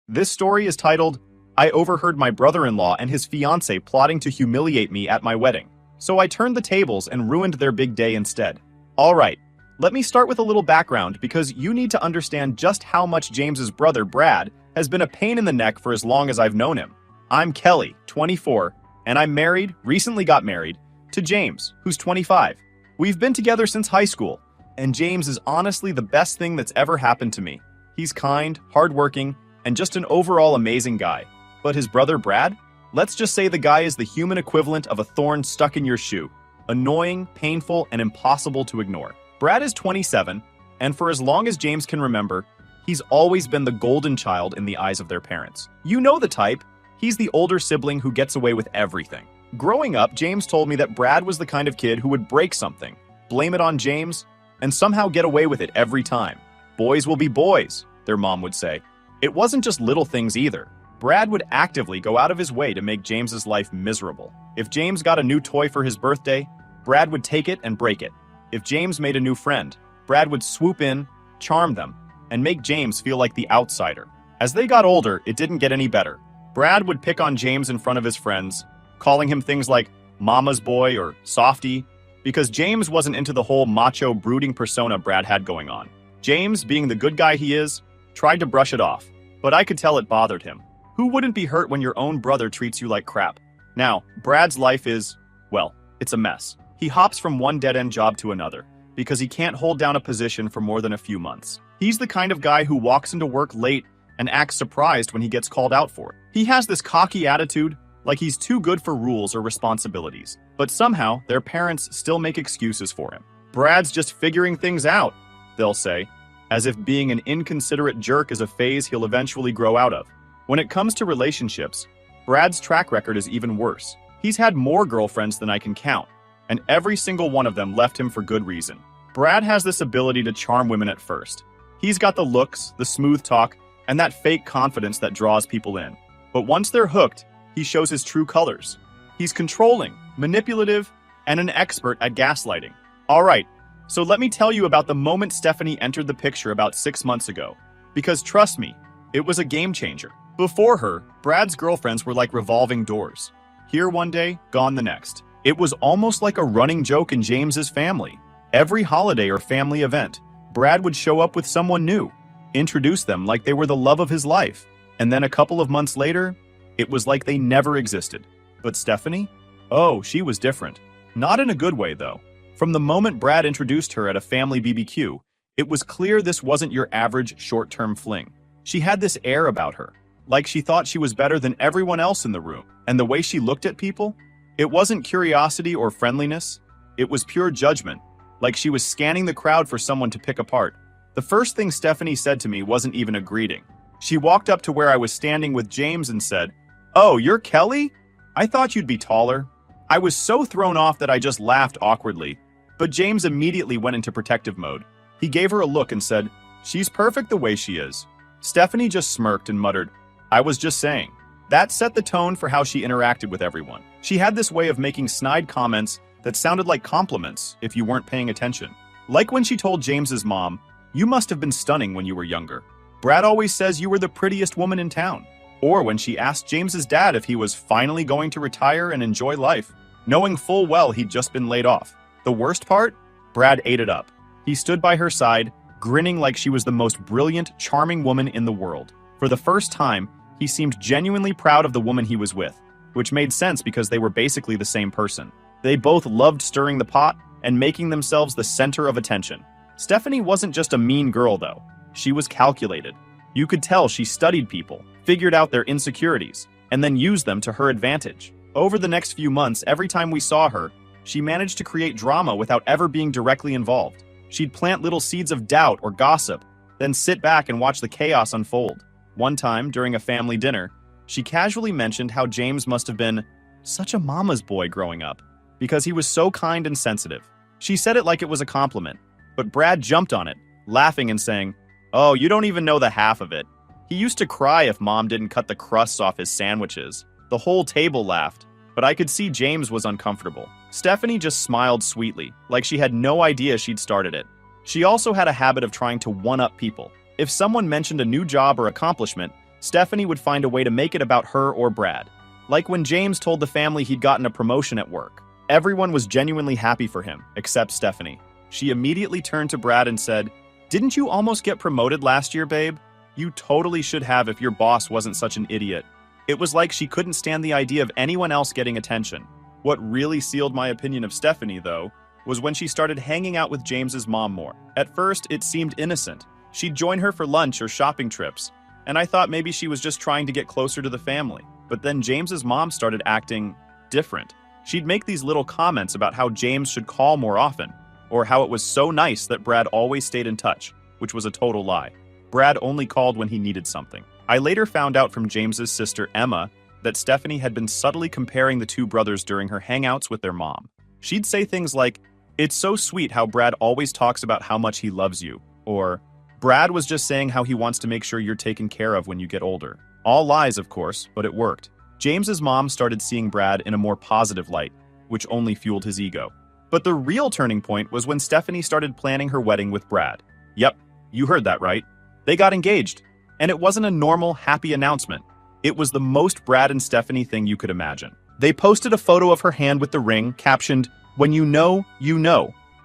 This story is titled, I Overheard My Brother-in-Law and His Fiancée Plotting to Humiliate Me at My Wedding. So I turned the tables and ruined their big day instead. Alright, let me start with a little background because you need to understand just how much James's brother, Brad, has been a pain in the neck for as long as I've known him. I'm Kelly, 24, and I'm recently got married, to James, who's 25. We've been together since high school, and James is honestly the best thing that's ever happened to me. He's kind, hardworking, and just an overall amazing guy. But his brother Brad? Let's just say the guy is the human equivalent of a thorn stuck in your shoe. Annoying, painful, and impossible to ignore. Brad is 27, and for as long as James can remember, he's always been the golden child in the eyes of their parents. You know the type. He's the older sibling who gets away with everything. Growing up, James told me that Brad was the kind of kid who would break something, blame it on James, and somehow get away with it every time. Boys will be boys, their mom would say. It wasn't just little things either. Brad would actively go out of his way to make James's life miserable. If James got a new toy for his birthday, Brad would take it and break it. If James made a new friend, Brad would swoop in, charm them, and make James feel like the outsider. As they got older, it didn't get any better. Brad would pick on James in front of his friends, calling him things like mama's boy or softy, because James wasn't into the whole macho brooding persona Brad had going on. James, being the good guy he is, tried to brush it off, but I could tell it bothered him. Who wouldn't be hurt when your own brother treats you like crap? Now, Brad's life is, well, it's a mess. He hops from one dead-end job to another because he can't hold down a position for more than a few months. He's the kind of guy who walks into work late and acts surprised when he gets called out for it. He has this cocky attitude, like he's too good for rules or responsibilities, but somehow their parents still make excuses for him. Brad's just figuring things out, they'll say, as if being an inconsiderate jerk is a phase he'll eventually grow out of. When it comes to relationships, Brad's track record is even worse. He's had more girlfriends than I can count, and every single one of them left him for good reason. Brad has this ability to charm women at first. He's got the looks, the smooth talk, and that fake confidence that draws people in. But once they're hooked, he shows his true colors. He's controlling, manipulative, and an expert at gaslighting. Alright, so let me tell you about the moment Stephanie entered the picture about 6 months ago. Because trust me, it was a game changer. Before her, Brad's girlfriends were like revolving doors. Here one day, gone the next. It was almost like a running joke in James's family. Every holiday or family event, Brad would show up with someone new, introduce them like they were the love of his life. And then a couple of months later, it was like they never existed. But Stephanie? Oh, she was different. Not in a good way, though. From the moment Brad introduced her at a family BBQ, it was clear this wasn't your average short-term fling. She had this air about her, like she thought she was better than everyone else in the room. And the way she looked at people, it wasn't curiosity or friendliness, it was pure judgment, like she was scanning the crowd for someone to pick apart. The first thing Stephanie said to me wasn't even a greeting. She walked up to where I was standing with James and said, "Oh, you're Kelly? I thought you'd be taller." I was so thrown off that I just laughed awkwardly. But James immediately went into protective mode. He gave her a look and said, "She's perfect the way she is." Stephanie just smirked and muttered, "I was just saying." That set the tone for how she interacted with everyone. She had this way of making snide comments that sounded like compliments if you weren't paying attention. Like when she told James's mom, "You must have been stunning when you were younger. Brad always says you were the prettiest woman in town." Or when she asked James's dad if he was finally going to retire and enjoy life, knowing full well he'd just been laid off. The worst part? Brad ate it up. He stood by her side, grinning like she was the most brilliant, charming woman in the world. For the first time, he seemed genuinely proud of the woman he was with, which made sense because they were basically the same person. They both loved stirring the pot and making themselves the center of attention. Stephanie wasn't just a mean girl, though. She was calculated. You could tell she studied people, figured out their insecurities, and then used them to her advantage. Over the next few months, every time we saw her, she managed to create drama without ever being directly involved. She'd plant little seeds of doubt or gossip, then sit back and watch the chaos unfold. One time, during a family dinner, she casually mentioned how James must have been such a mama's boy growing up, because he was so kind and sensitive. She said it like it was a compliment, but Brad jumped on it, laughing and saying, "Oh, you don't even know the half of it. He used to cry if mom didn't cut the crusts off his sandwiches." The whole table laughed, but I could see James was uncomfortable. Stephanie just smiled sweetly, like she had no idea she'd started it. She also had a habit of trying to one-up people. If someone mentioned a new job or accomplishment, Stephanie would find a way to make it about her or Brad. Like when James told the family he'd gotten a promotion at work. Everyone was genuinely happy for him, except Stephanie. She immediately turned to Brad and said, "Didn't you almost get promoted last year, babe? You totally should have if your boss wasn't such an idiot." It was like she couldn't stand the idea of anyone else getting attention. What really sealed my opinion of Stephanie, though, was when she started hanging out with James's mom more. At first, it seemed innocent. She'd join her for lunch or shopping trips, and I thought maybe she was just trying to get closer to the family. But then James's mom started acting different. She'd make these little comments about how James should call more often, or how it was so nice that Brad always stayed in touch, which was a total lie. Brad only called when he needed something. I later found out from James's sister Emma that Stephanie had been subtly comparing the two brothers during her hangouts with their mom. She'd say things like, "It's so sweet how Brad always talks about how much he loves you," or "Brad was just saying how he wants to make sure you're taken care of when you get older." All lies, of course, but it worked. James's mom started seeing Brad in a more positive light, which only fueled his ego. But the real turning point was when Stephanie started planning her wedding with Brad. Yep, you heard that right. They got engaged. And it wasn't a normal, happy announcement. It was the most Brad and Stephanie thing you could imagine. They posted a photo of her hand with the ring, captioned, "When you know,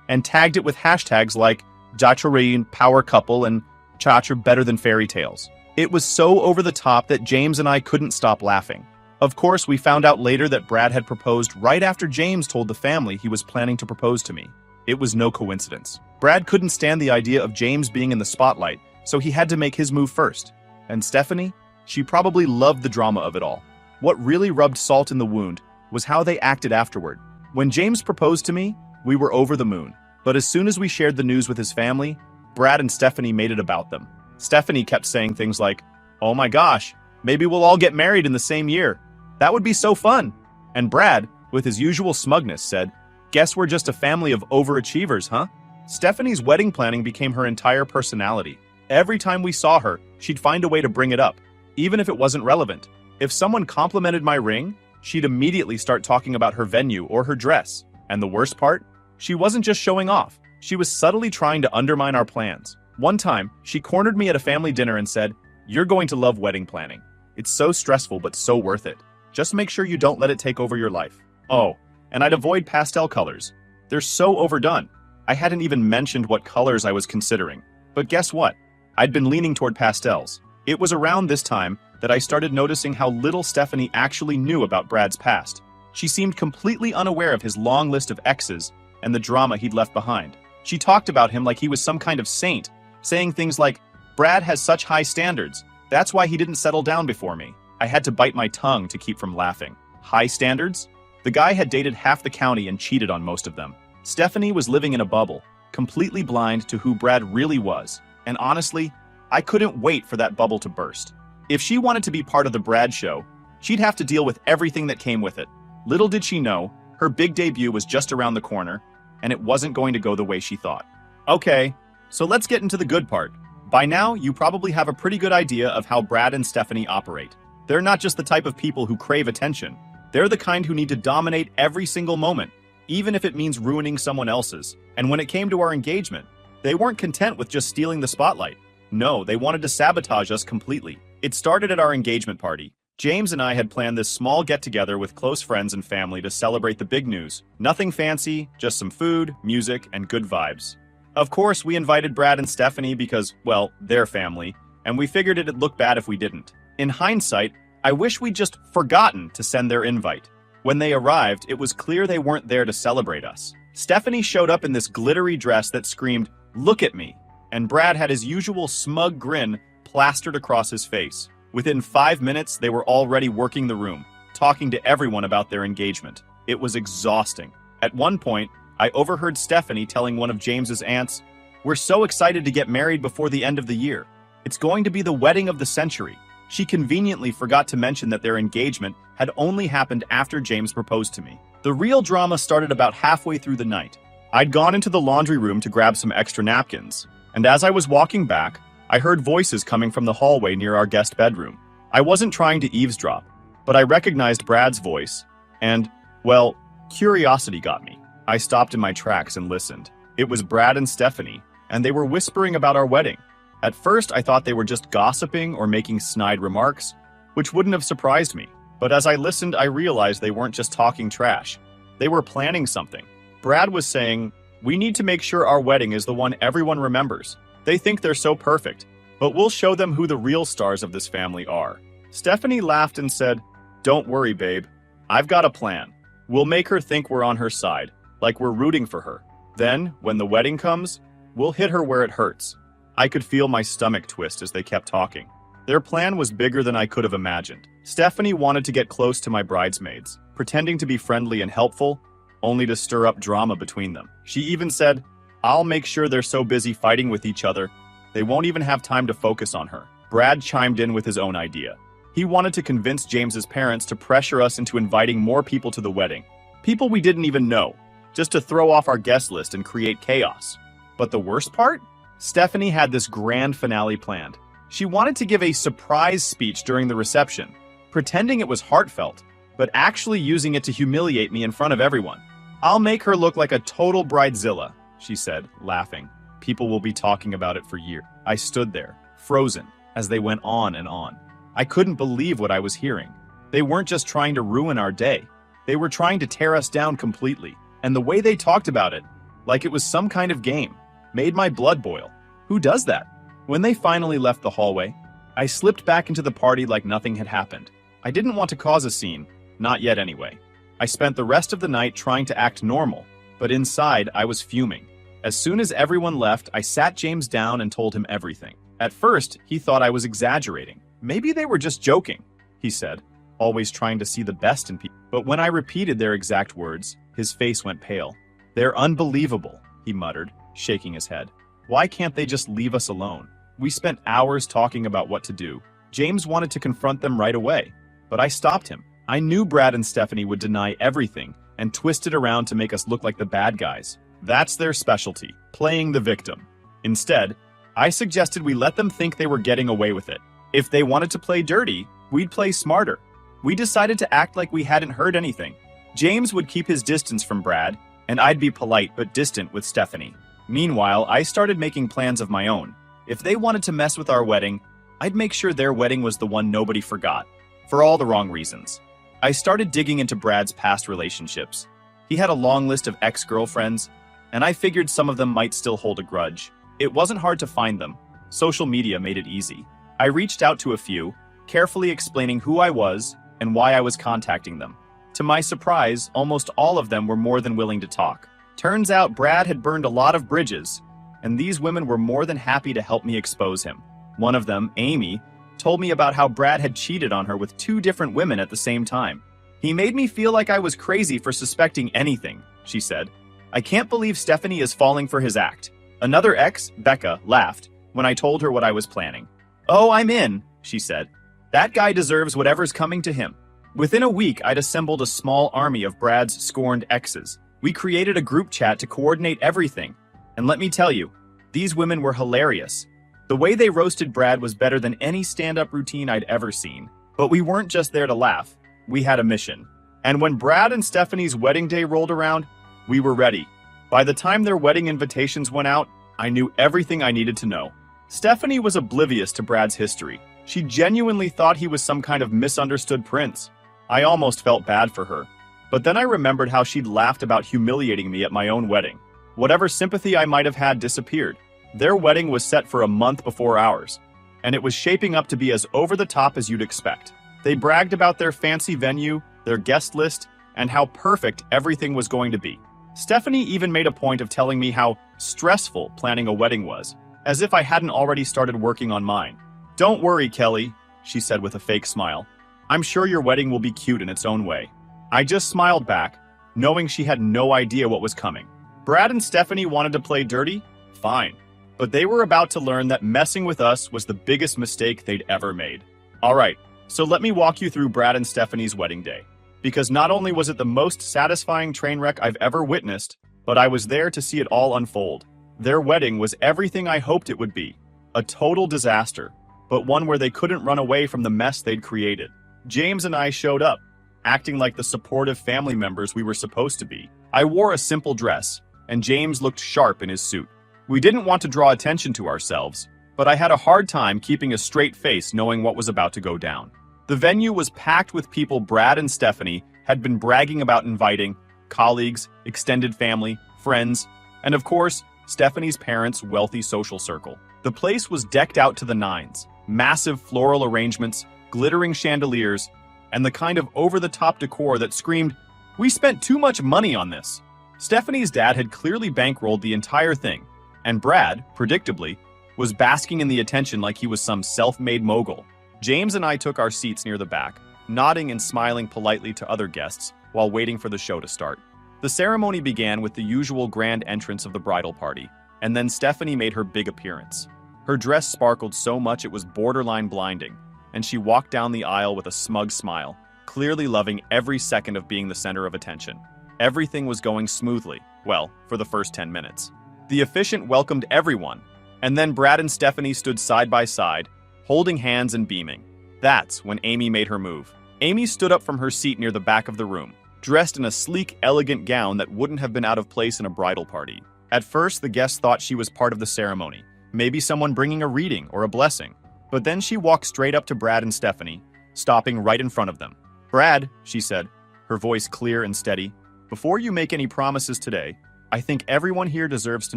and tagged it with hashtags like Jacharine, Power Couple, and Chacha Better Than Fairy Tales. It was so over the top that James and I couldn't stop laughing. Of course, we found out later that Brad had proposed right after James told the family he was planning to propose to me. It was no coincidence. Brad couldn't stand the idea of James being in the spotlight, so he had to make his move first. And Stephanie? She probably loved the drama of it all. What really rubbed salt in the wound was how they acted afterward. When James proposed to me, we were over the moon. But as soon as we shared the news with his family, Brad and Stephanie made it about them. Stephanie kept saying things like, "Oh my gosh, maybe we'll all get married in the same year. That would be so fun." And Brad, with his usual smugness, said, "Guess we're just a family of overachievers, huh?" Stephanie's wedding planning became her entire personality. Every time we saw her, she'd find a way to bring it up, even if it wasn't relevant. If someone complimented my ring, she'd immediately start talking about her venue or her dress. And the worst part? She wasn't just showing off. She was subtly trying to undermine our plans. One time, she cornered me at a family dinner and said, "You're going to love wedding planning. It's so stressful but so worth it. Just make sure you don't let it take over your life." Oh, and I'd avoid pastel colors. They're so overdone. I hadn't even mentioned what colors I was considering. But guess what? I'd been leaning toward pastels. It was around this time that I started noticing how little Stephanie actually knew about Brad's past. She seemed completely unaware of his long list of exes and the drama he'd left behind. She talked about him like he was some kind of saint, saying things like, "Brad has such high standards. That's why he didn't settle down before me." I had to bite my tongue to keep from laughing. High standards? The guy had dated half the county and cheated on most of them. Stephanie was living in a bubble, completely blind to who Brad really was. And honestly, I couldn't wait for that bubble to burst. If she wanted to be part of the Brad show, she'd have to deal with everything that came with it. Little did she know, her big debut was just around the corner, and it wasn't going to go the way she thought. Okay, so let's get into the good part. By now, you probably have a pretty good idea of how Brad and Stephanie operate. They're not just the type of people who crave attention. They're the kind who need to dominate every single moment, even if it means ruining someone else's. And when it came to our engagement, they weren't content with just stealing the spotlight. No, they wanted to sabotage us completely. It started at our engagement party. James and I had planned this small get-together with close friends and family to celebrate the big news. Nothing fancy, just some food, music, and good vibes. Of course, we invited Brad and Stephanie because, well, they're family, and we figured it'd look bad if we didn't. In hindsight, I wish we'd just forgotten to send their invite. When they arrived, it was clear they weren't there to celebrate us. Stephanie showed up in this glittery dress that screamed, "Look at me," and Brad had his usual smug grin plastered across his face. Within 5 minutes, they were already working the room, talking to everyone about their engagement. It was exhausting. At one point, I overheard Stephanie telling one of James's aunts, "We're so excited to get married before the end of the year. It's going to be the wedding of the century." She conveniently forgot to mention that their engagement had only happened after James proposed to me. The real drama started about halfway through the night. I'd gone into the laundry room to grab some extra napkins, and as I was walking back, I heard voices coming from the hallway near our guest bedroom. I wasn't trying to eavesdrop, but I recognized Brad's voice, and, well, curiosity got me. I stopped in my tracks and listened. It was Brad and Stephanie, and they were whispering about our wedding. At first, I thought they were just gossiping or making snide remarks, which wouldn't have surprised me. But as I listened, I realized they weren't just talking trash. They were planning something. Brad was saying, "We need to make sure our wedding is the one everyone remembers. They think they're so perfect, but we'll show them who the real stars of this family are." Stephanie laughed and said, "Don't worry, babe. I've got a plan. We'll make her think we're on her side, like we're rooting for her. Then, when the wedding comes, we'll hit her where it hurts." I could feel my stomach twist as they kept talking. Their plan was bigger than I could have imagined. Stephanie wanted to get close to my bridesmaids, pretending to be friendly and helpful, only to stir up drama between them. She even said, "I'll make sure they're so busy fighting with each other, they won't even have time to focus on her." Brad chimed in with his own idea. He wanted to convince James's parents to pressure us into inviting more people to the wedding. People we didn't even know, just to throw off our guest list and create chaos. But the worst part? Stephanie had this grand finale planned. She wanted to give a surprise speech during the reception, pretending it was heartfelt, but actually using it to humiliate me in front of everyone. "I'll make her look like a total bridezilla," she said, laughing. "People will be talking about it for years." I stood there, frozen, as they went on and on. I couldn't believe what I was hearing. They weren't just trying to ruin our day. They were trying to tear us down completely. And the way they talked about it, like it was some kind of game, made my blood boil. Who does that? When they finally left the hallway, I slipped back into the party like nothing had happened. I didn't want to cause a scene, not yet anyway. I spent the rest of the night trying to act normal, but inside I was fuming. As soon as everyone left, I sat James down and told him everything. At first, he thought I was exaggerating. "Maybe they were just joking," he said, always trying to see the best in people. But when I repeated their exact words, his face went pale. "They're unbelievable," he muttered, shaking his head. "Why can't they just leave us alone?" We spent hours talking about what to do. James wanted to confront them right away, but I stopped him. I knew Brad and Stephanie would deny everything and twist it around to make us look like the bad guys. That's their specialty, playing the victim. Instead, I suggested we let them think they were getting away with it. If they wanted to play dirty, we'd play smarter. We decided to act like we hadn't heard anything. James would keep his distance from Brad, and I'd be polite but distant with Stephanie. Meanwhile, I started making plans of my own. If they wanted to mess with our wedding, I'd make sure their wedding was the one nobody forgot, for all the wrong reasons. I started digging into Brad's past relationships. He had a long list of ex-girlfriends, and I figured some of them might still hold a grudge. It wasn't hard to find them. Social media made it easy. I reached out to a few, carefully explaining who I was and why I was contacting them. To my surprise, almost all of them were more than willing to talk. Turns out Brad had burned a lot of bridges, and these women were more than happy to help me expose him. One of them, Amy, told me about how Brad had cheated on her with 2 different women at the same time. "He made me feel like I was crazy for suspecting anything," she said. "I can't believe Stephanie is falling for his act." Another ex, Becca, laughed when I told her what I was planning. "Oh, I'm in," she said. "That guy deserves whatever's coming to him." Within a week, I'd assembled a small army of Brad's scorned exes. We created a group chat to coordinate everything. And let me tell you, these women were hilarious. The way they roasted Brad was better than any stand-up routine I'd ever seen. But we weren't just there to laugh. We had a mission. And when Brad and Stephanie's wedding day rolled around, we were ready. By the time their wedding invitations went out, I knew everything I needed to know. Stephanie was oblivious to Brad's history. She genuinely thought he was some kind of misunderstood prince. I almost felt bad for her. But then I remembered how she'd laughed about humiliating me at my own wedding. Whatever sympathy I might have had disappeared. Their wedding was set for a month before ours, and it was shaping up to be as over-the-top as you'd expect. They bragged about their fancy venue, their guest list, and how perfect everything was going to be. Stephanie even made a point of telling me how stressful planning a wedding was, as if I hadn't already started working on mine. "Don't worry, Kelly," she said with a fake smile. "I'm sure your wedding will be cute in its own way." I just smiled back, knowing she had no idea what was coming. Brad and Stephanie wanted to play dirty? Fine. But they were about to learn that messing with us was the biggest mistake they'd ever made. Alright, so let me walk you through Brad and Stephanie's wedding day. Because not only was it the most satisfying train wreck I've ever witnessed, but I was there to see it all unfold. Their wedding was everything I hoped it would be. A total disaster, but one where they couldn't run away from the mess they'd created. James and I showed up, acting like the supportive family members we were supposed to be. I wore a simple dress, and James looked sharp in his suit. We didn't want to draw attention to ourselves, but I had a hard time keeping a straight face knowing what was about to go down. The venue was packed with people Brad and Stephanie had been bragging about inviting: colleagues, extended family, friends, and of course, Stephanie's parents' wealthy social circle. The place was decked out to the nines: massive floral arrangements, glittering chandeliers, and the kind of over-the-top decor that screamed, "We spent too much money on this." Stephanie's dad had clearly bankrolled the entire thing, and Brad, predictably, was basking in the attention like he was some self-made mogul. James and I took our seats near the back, nodding and smiling politely to other guests while waiting for the show to start. The ceremony began with the usual grand entrance of the bridal party, and then Stephanie made her big appearance. Her dress sparkled so much it was borderline blinding, and she walked down the aisle with a smug smile, clearly loving every second of being the center of attention. Everything was going smoothly, well, for the first 10 minutes. The officiant welcomed everyone, and then Brad and Stephanie stood side by side, holding hands and beaming. That's when Amy made her move. Amy stood up from her seat near the back of the room, dressed in a sleek, elegant gown that wouldn't have been out of place in a bridal party. At first, the guests thought she was part of the ceremony, maybe someone bringing a reading or a blessing. But then she walked straight up to Brad and Stephanie, stopping right in front of them. "Brad," she said, her voice clear and steady, "before you make any promises today, I think everyone here deserves to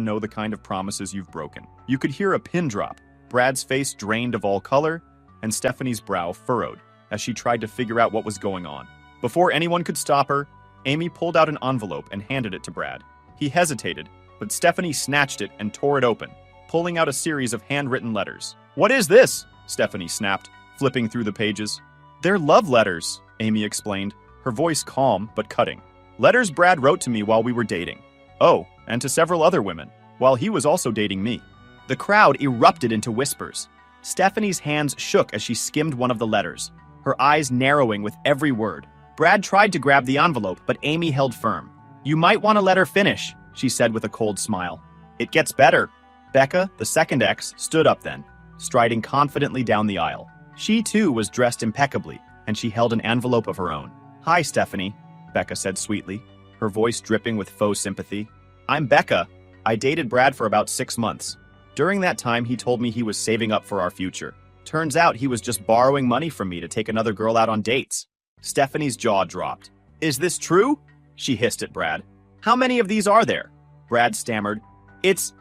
know the kind of promises you've broken." You could hear a pin drop, Brad's face drained of all color, and Stephanie's brow furrowed as she tried to figure out what was going on. Before anyone could stop her, Amy pulled out an envelope and handed it to Brad. He hesitated, but Stephanie snatched it and tore it open, pulling out a series of handwritten letters. "What is this?" Stephanie snapped, flipping through the pages. "They're love letters," Amy explained, her voice calm but cutting. "Letters Brad wrote to me while we were dating. Oh, and to several other women, while he was also dating me." The crowd erupted into whispers. Stephanie's hands shook as she skimmed one of the letters, her eyes narrowing with every word. Brad tried to grab the envelope, but Amy held firm. "You might want to let her finish," she said with a cold smile. "It gets better." Becca, the second ex, stood up then, striding confidently down the aisle. She too was dressed impeccably, and she held an envelope of her own. "Hi, Stephanie," Becca said sweetly, her voice dripping with faux sympathy. "I'm Becca. I dated Brad for about 6 months. During that time, he told me he was saving up for our future. Turns out he was just borrowing money from me to take another girl out on dates." Stephanie's jaw dropped. "Is this true?" she hissed at Brad. "How many of these are there?" Brad stammered. It's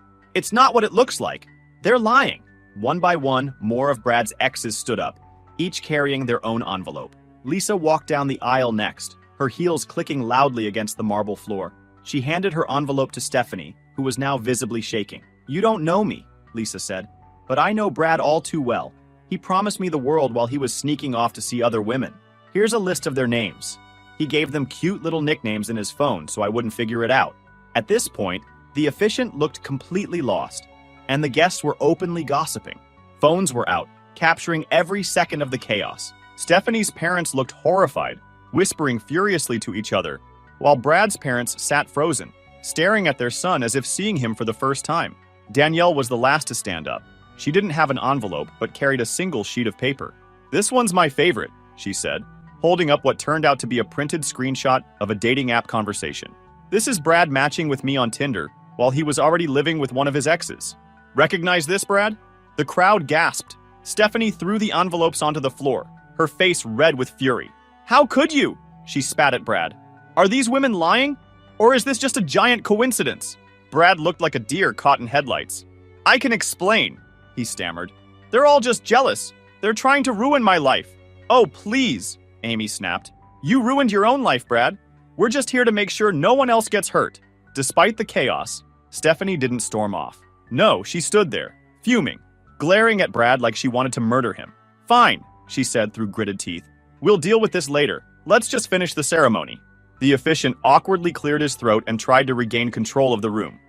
not what it looks like. They're lying." One by one, more of Brad's exes stood up, each carrying their own envelope. Lisa walked down the aisle next, her heels clicking loudly against the marble floor. She handed her envelope to Stephanie, who was now visibly shaking. "You don't know me," Lisa said, "but I know Brad all too well. He promised me the world while he was sneaking off to see other women. Here's a list of their names. He gave them cute little nicknames in his phone so I wouldn't figure it out." At this point, the officiant looked completely lost, and the guests were openly gossiping. Phones were out, capturing every second of the chaos. Stephanie's parents looked horrified, whispering furiously to each other, while Brad's parents sat frozen, staring at their son as if seeing him for the first time. Danielle was the last to stand up. She didn't have an envelope, but carried a single sheet of paper. "This one's my favorite," she said, holding up what turned out to be a printed screenshot of a dating app conversation. "This is Brad matching with me on Tinder, while he was already living with one of his exes. Recognize this, Brad?" The crowd gasped. Stephanie threw the envelopes onto the floor, her face red with fury. "How could you?" she spat at Brad. "Are these women lying? Or is this just a giant coincidence?" Brad looked like a deer caught in headlights. "I can explain," he stammered. "They're all just jealous. They're trying to ruin my life." "Oh, please," Amy snapped. "You ruined your own life, Brad. We're just here to make sure no one else gets hurt." Despite the chaos, Stephanie didn't storm off. No, she stood there, fuming, glaring at Brad like she wanted to murder him. "Fine," she said through gritted teeth. "We'll deal with this later. Let's just finish the ceremony." The officiant awkwardly cleared his throat and tried to regain control of the room.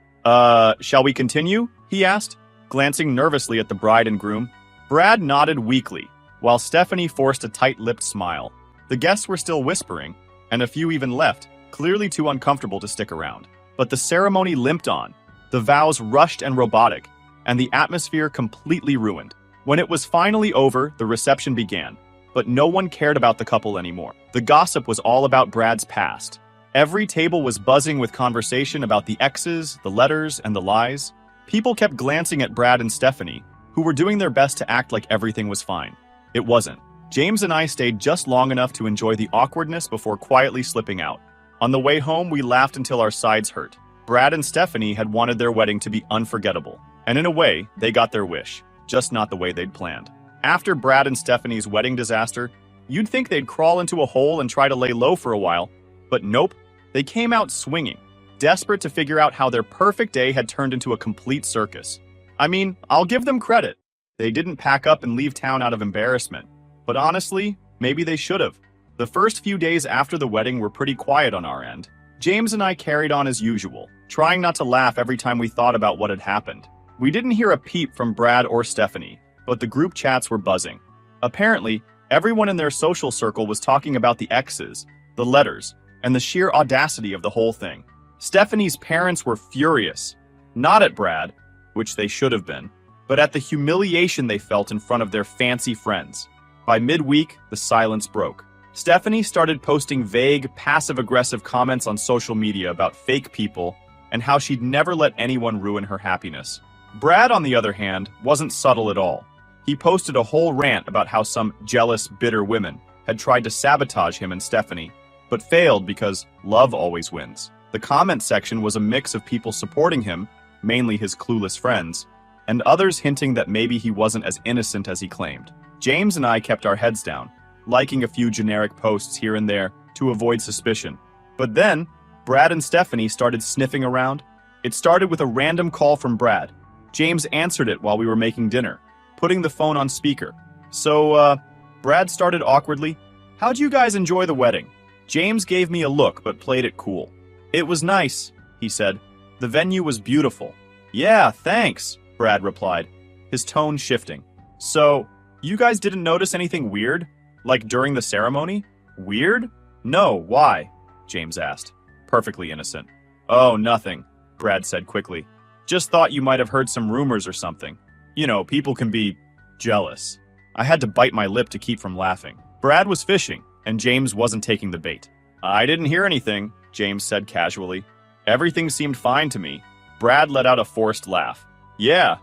Shall we continue?" he asked, glancing nervously at the bride and groom. Brad nodded weakly, while Stephanie forced a tight-lipped smile. The guests were still whispering, and a few even left, clearly too uncomfortable to stick around. But the ceremony limped on, the vows rushed and robotic, and the atmosphere completely ruined. When it was finally over, the reception began, but no one cared about the couple anymore. The gossip was all about Brad's past. Every table was buzzing with conversation about the exes, the letters, and the lies. People kept glancing at Brad and Stephanie, who were doing their best to act like everything was fine. It wasn't. James and I stayed just long enough to enjoy the awkwardness before quietly slipping out. On the way home, we laughed until our sides hurt. Brad and Stephanie had wanted their wedding to be unforgettable, and in a way, they got their wish, just not the way they'd planned. After Brad and Stephanie's wedding disaster, you'd think they'd crawl into a hole and try to lay low for a while, but nope, they came out swinging, desperate to figure out how their perfect day had turned into a complete circus. I mean, I'll give them credit. They didn't pack up and leave town out of embarrassment, but honestly, maybe they should have. The first few days after the wedding were pretty quiet on our end. James and I carried on as usual, trying not to laugh every time we thought about what had happened. We didn't hear a peep from Brad or Stephanie, but the group chats were buzzing. Apparently, everyone in their social circle was talking about the exes, the letters, and the sheer audacity of the whole thing. Stephanie's parents were furious, not at Brad, which they should have been, but at the humiliation they felt in front of their fancy friends. By midweek, the silence broke. Stephanie started posting vague, passive-aggressive comments on social media about fake people and how she'd never let anyone ruin her happiness. Brad, on the other hand, wasn't subtle at all. He posted a whole rant about how some jealous, bitter women had tried to sabotage him and Stephanie, but failed because love always wins. The comment section was a mix of people supporting him, mainly his clueless friends, and others hinting that maybe he wasn't as innocent as he claimed. James and I kept our heads down, liking a few generic posts here and there to avoid suspicion. But then, Brad and Stephanie started sniffing around. It started with a random call from Brad. James answered it while we were making dinner, putting the phone on speaker. So, Brad started awkwardly, "How'd you guys enjoy the wedding?" James gave me a look but played it cool. "It was nice," he said. "The venue was beautiful." "Yeah, thanks," Brad replied, his tone shifting. "So, you guys didn't notice anything weird? Like during the ceremony?" "Weird? No, why?" James asked, perfectly innocent. "Oh, nothing," Brad said quickly. "Just thought you might have heard some rumors or something. You know, people can be jealous." I had to bite my lip to keep from laughing. Brad was fishing, and James wasn't taking the bait. "I didn't hear anything," James said casually. "Everything seemed fine to me." Brad let out a forced laugh. Yeah,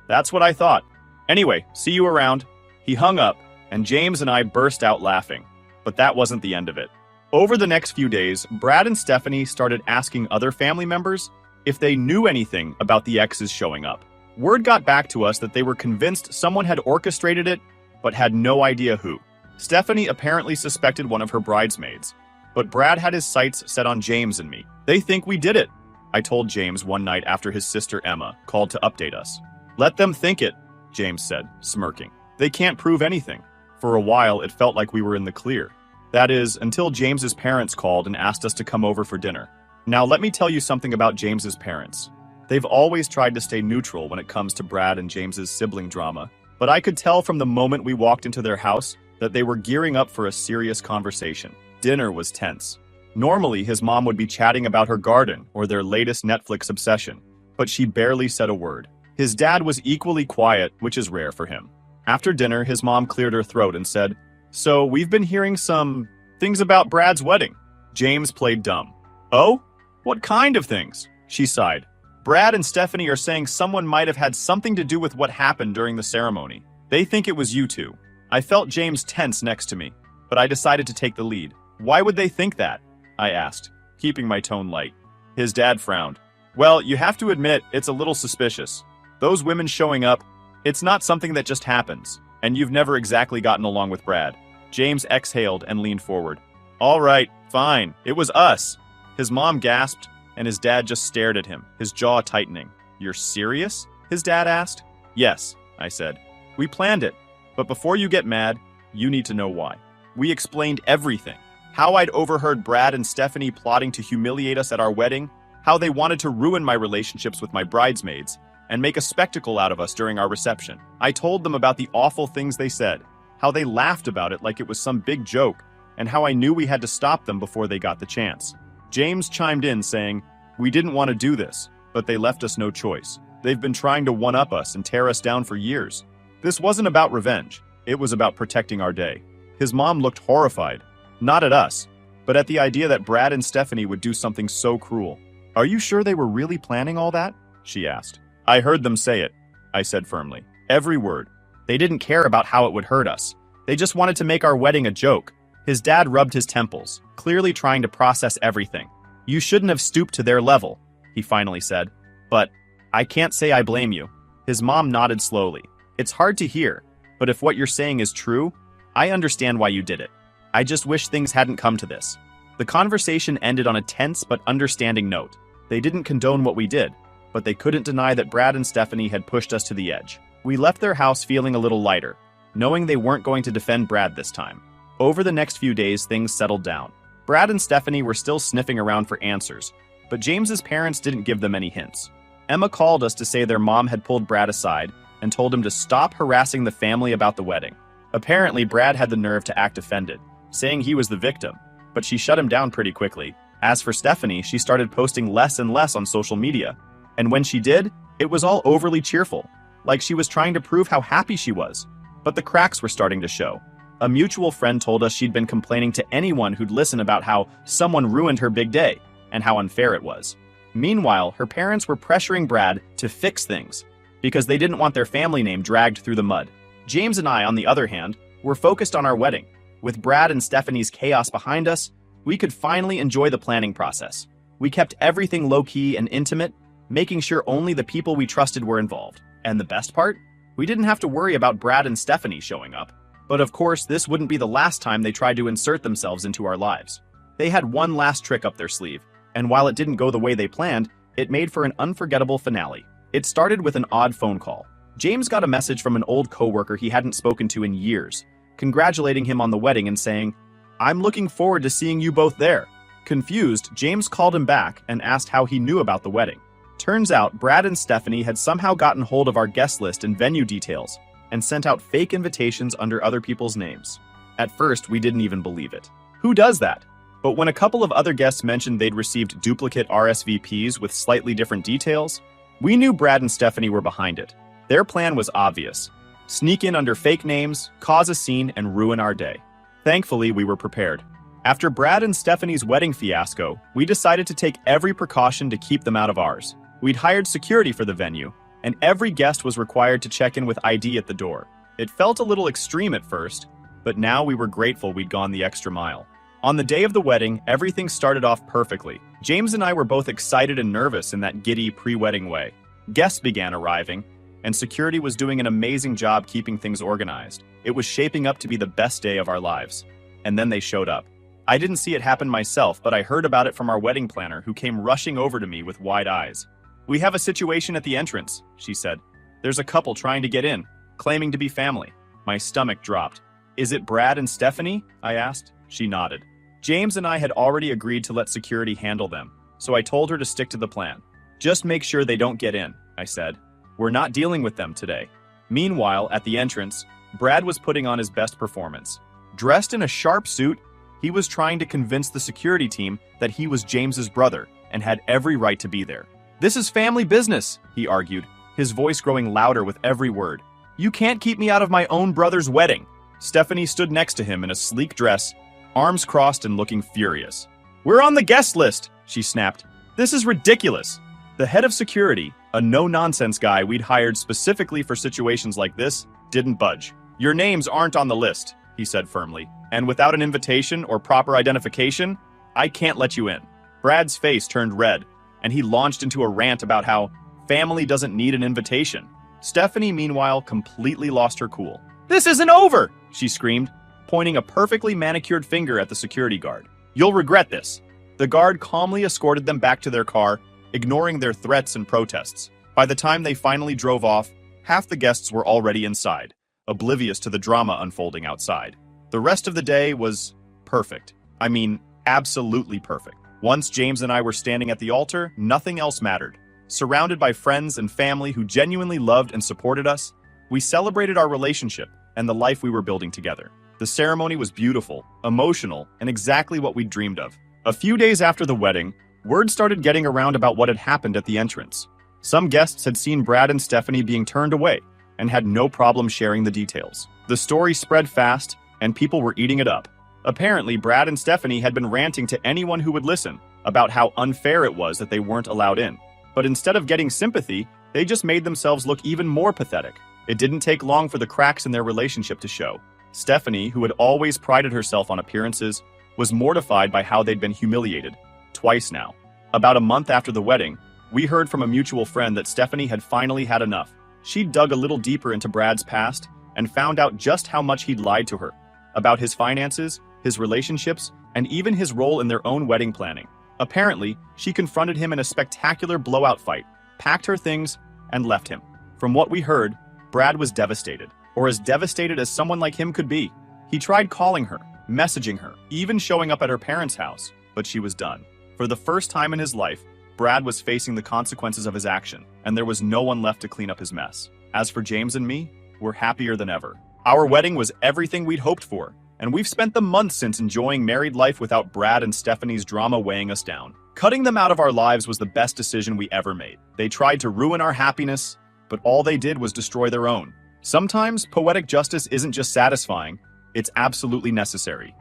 that's what I thought. Anyway, see you around." He hung up, and James and I burst out laughing. But that wasn't the end of it. Over the next few days, Brad and Stephanie started asking other family members if they knew anything about the exes showing up. Word got back to us that they were convinced someone had orchestrated it, but had no idea who. Stephanie apparently suspected one of her bridesmaids, but Brad had his sights set on James and me. "They think we did it," I told James one night after his sister Emma called to update us. "Let them think it," James said, smirking. "They can't prove anything." For a while, it felt like we were in the clear. That is, until James's parents called and asked us to come over for dinner. Now, let me tell you something about James's parents. They've always tried to stay neutral when it comes to Brad and James's sibling drama, but I could tell from the moment we walked into their house that they were gearing up for a serious conversation. Dinner was tense. Normally, his mom would be chatting about her garden or their latest Netflix obsession, but she barely said a word. His dad was equally quiet, which is rare for him. After dinner, his mom cleared her throat and said, "So, we've been hearing some things about Brad's wedding." James played dumb. "Oh? What kind of things?" She sighed. "Brad and Stephanie are saying someone might have had something to do with what happened during the ceremony. They think it was you two." I felt James tense next to me, but I decided to take the lead. "Why would they think that?" I asked, keeping my tone light. His dad frowned. "Well, you have to admit, it's a little suspicious. Those women showing up, it's not something that just happens, and you've never exactly gotten along with Brad." James exhaled and leaned forward. "All right, fine, it was us." His mom gasped, and his dad just stared at him, his jaw tightening. "You're serious?" his dad asked. "Yes," I said. "We planned it, but before you get mad, you need to know why." We explained everything. How I'd overheard Brad and Stephanie plotting to humiliate us at our wedding, how they wanted to ruin my relationships with my bridesmaids, and make a spectacle out of us during our reception. I told them about the awful things they said, how they laughed about it like it was some big joke, and how I knew we had to stop them before they got the chance. James chimed in saying, "We didn't want to do this, but they left us no choice. They've been trying to one-up us and tear us down for years. This wasn't about revenge, it was about protecting our day." His mom looked horrified, not at us, but at the idea that Brad and Stephanie would do something so cruel. "Are you sure they were really planning all that?" she asked. "I heard them say it," I said firmly. Every word. They didn't care about how it would hurt us. They just wanted to make our wedding a joke. His dad rubbed his temples, clearly trying to process everything. You shouldn't have stooped to their level, he finally said. But I can't say I blame you. His mom nodded slowly. It's hard to hear, but if what you're saying is true, I understand why you did it. I just wish things hadn't come to this. The conversation ended on a tense but understanding note. They didn't condone what we did, but they couldn't deny that Brad and Stephanie had pushed us to the edge. We left their house feeling a little lighter, knowing they weren't going to defend Brad this time. Over the next few days, things settled down. Brad and Stephanie were still sniffing around for answers, but James's parents didn't give them any hints. Emma called us to say their mom had pulled Brad aside and told him to stop harassing the family about the wedding. Apparently, Brad had the nerve to act offended, saying he was the victim, but she shut him down pretty quickly. As for Stephanie, she started posting less and less on social media, and when she did, it was all overly cheerful, like she was trying to prove how happy she was. But the cracks were starting to show. A mutual friend told us she'd been complaining to anyone who'd listen about how someone ruined her big day and how unfair it was. Meanwhile, her parents were pressuring Brad to fix things because they didn't want their family name dragged through the mud. James and I, on the other hand, were focused on our wedding. With Brad and Stephanie's chaos behind us, we could finally enjoy the planning process. We kept everything low-key and intimate, making sure only the people we trusted were involved. And the best part? We didn't have to worry about Brad and Stephanie showing up. But of course, this wouldn't be the last time they tried to insert themselves into our lives. They had one last trick up their sleeve, and while it didn't go the way they planned, it made for an unforgettable finale. It started with an odd phone call. James got a message from an old coworker he hadn't spoken to in years, congratulating him on the wedding and saying, "I'm looking forward to seeing you both there." Confused, James called him back and asked how he knew about the wedding. Turns out, Brad and Stephanie had somehow gotten hold of our guest list and venue details, and sent out fake invitations under other people's names. At first, we didn't even believe it. Who does that? But when a couple of other guests mentioned they'd received duplicate RSVPs with slightly different details, we knew Brad and Stephanie were behind it. Their plan was obvious: sneak in under fake names, cause a scene, and ruin our day. Thankfully, we were prepared. After Brad and Stephanie's wedding fiasco, we decided to take every precaution to keep them out of ours. We'd hired security for the venue, and every guest was required to check in with ID at the door. It felt a little extreme at first, but now we were grateful we'd gone the extra mile. On the day of the wedding, everything started off perfectly. James and I were both excited and nervous in that giddy pre-wedding way. Guests began arriving, and security was doing an amazing job keeping things organized. It was shaping up to be the best day of our lives. And then they showed up. I didn't see it happen myself, but I heard about it from our wedding planner, who came rushing over to me with wide eyes. "We have a situation at the entrance," she said. "There's a couple trying to get in, claiming to be family." My stomach dropped. "Is it Brad and Stephanie?" I asked. She nodded. James and I had already agreed to let security handle them, so I told her to stick to the plan. "Just make sure they don't get in," I said. "We're not dealing with them today." Meanwhile, at the entrance, Brad was putting on his best performance. Dressed in a sharp suit, he was trying to convince the security team that he was James's brother and had every right to be there. "This is family business," he argued, his voice growing louder with every word. "You can't keep me out of my own brother's wedding." Stephanie stood next to him in a sleek dress, arms crossed and looking furious. "We're on the guest list," she snapped. "This is ridiculous." The head of security, a no-nonsense guy we'd hired specifically for situations like this, didn't budge. "Your names aren't on the list," he said firmly, "and without an invitation or proper identification, I can't let you in." Brad's face turned red, and he launched into a rant about how family doesn't need an invitation. Stephanie, meanwhile, completely lost her cool. "This isn't over!" she screamed, pointing a perfectly manicured finger at the security guard. "You'll regret this." The guard calmly escorted them back to their car, ignoring their threats and protests. By the time they finally drove off, half the guests were already inside, oblivious to the drama unfolding outside. The rest of the day was perfect. I mean, absolutely perfect. Once James and I were standing at the altar, nothing else mattered. Surrounded by friends and family who genuinely loved and supported us, we celebrated our relationship and the life we were building together. The ceremony was beautiful, emotional, and exactly what we'd dreamed of. A few days after the wedding, word started getting around about what had happened at the entrance. Some guests had seen Brad and Stephanie being turned away and had no problem sharing the details. The story spread fast, and people were eating it up. Apparently, Brad and Stephanie had been ranting to anyone who would listen about how unfair it was that they weren't allowed in. But instead of getting sympathy, they just made themselves look even more pathetic. It didn't take long for the cracks in their relationship to show. Stephanie, who had always prided herself on appearances, was mortified by how they'd been humiliated. Twice now. About a month after the wedding, we heard from a mutual friend that Stephanie had finally had enough. She dug a little deeper into Brad's past and found out just how much he'd lied to her. About his finances, his relationships, and even his role in their own wedding planning. Apparently, she confronted him in a spectacular blowout fight, packed her things, and left him. From what we heard, Brad was devastated, or as devastated as someone like him could be. He tried calling her, messaging her, even showing up at her parents' house, but she was done. For the first time in his life, Brad was facing the consequences of his action, and there was no one left to clean up his mess. As for James and me, we're happier than ever. Our wedding was everything we'd hoped for, and we've spent the months since enjoying married life without Brad and Stephanie's drama weighing us down. Cutting them out of our lives was the best decision we ever made. They tried to ruin our happiness, but all they did was destroy their own. Sometimes poetic justice isn't just satisfying, it's absolutely necessary.